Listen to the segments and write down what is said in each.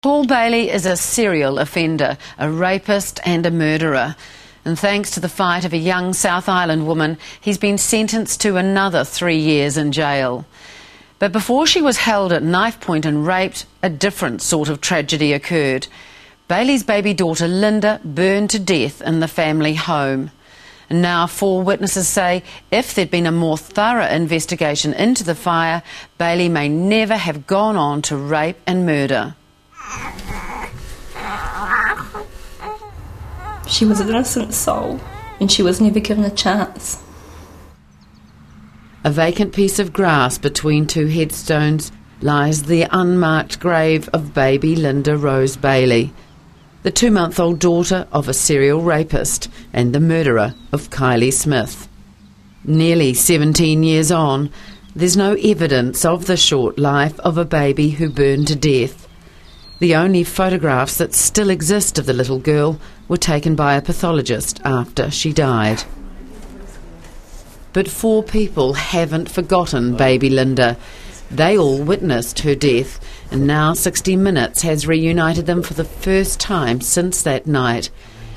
Paul Bailey is a serial offender, a rapist and a murderer. And thanks to the fight of a young South Island woman, he's been sentenced to another 3 years in jail. But before she was held at knife point and raped, a different sort of tragedy occurred. Bailey's baby daughter Linda burned to death in the family home. And now 4 witnesses say if there'd been a more thorough investigation into the fire, Bailey may never have gone on to rape and murder. She was an innocent soul, and she was never given a chance. A vacant piece of grass between 2 headstones lies the unmarked grave of baby Linda Rose Bailey, the 2-month-old daughter of a serial rapist and the murderer of Kylie Smith. Nearly 17 years on, there's no evidence of the short life of a baby who burned to death. The only photographs that still exist of the little girl were taken by a pathologist after she died. But 4 people haven't forgotten baby Linda. They all witnessed her death, and now 60 Minutes has reunited them for the first time since that night.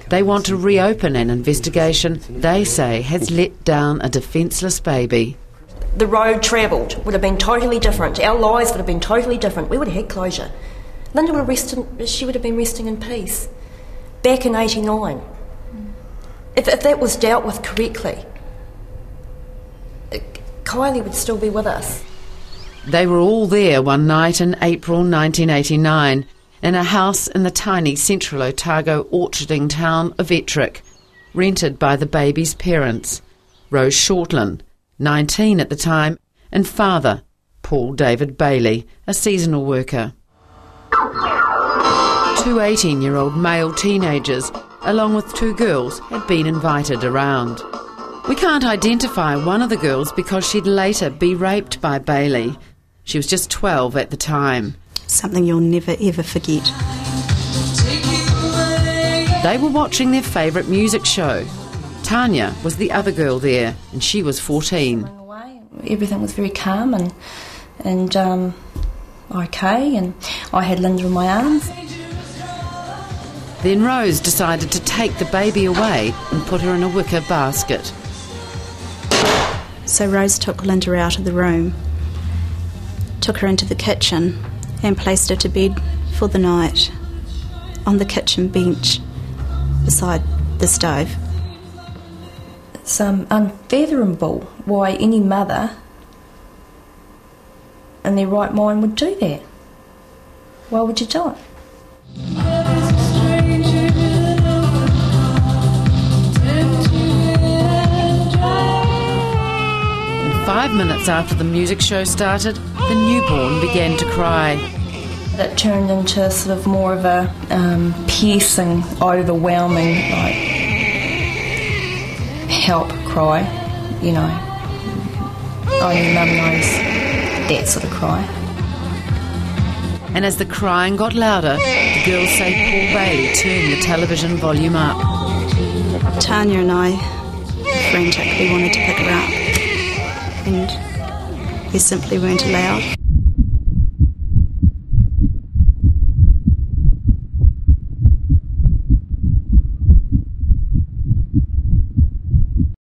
They want to reopen an investigation they say has let down a defenceless baby. The road travelled would have been totally different. Our lives would have been totally different. We would have had closure. Linda would have been resting in peace back in '89. If that was dealt with correctly, Kylie would still be with us. They were all there one night in April 1989 in a house in the tiny central Otago orcharding town of Ettrick, rented by the baby's parents, Rose Shortland, 19 at the time, and father, Paul David Bailey, a seasonal worker. 2 18-year-old male teenagers, along with 2 girls, had been invited around. We can't identify one of the girls because she'd later be raped by Bailey. She was just 12 at the time. Something you'll never ever forget. They were watching their favourite music show. Tanya was the other girl there, and she was 14. Everything was very calm and okay, and I had Linda in my arms. Then Rose decided to take the baby away and put her in a wicker basket. So Rose took Linda out of the room, took her into the kitchen and placed her to bed for the night on the kitchen bench beside the stove. It's unfathomable why any mother in their right mind would do that. Why would you do it? And 5 minutes after the music show started, the newborn began to cry. It turned into sort of more of a piercing, overwhelming, like, help cry, you know. Only mum knows that sort of cry. And as the crying got louder, the girls say Paul Bailey turned the television volume up. Tanya and I frantically wanted to pick her up, and we simply weren't allowed.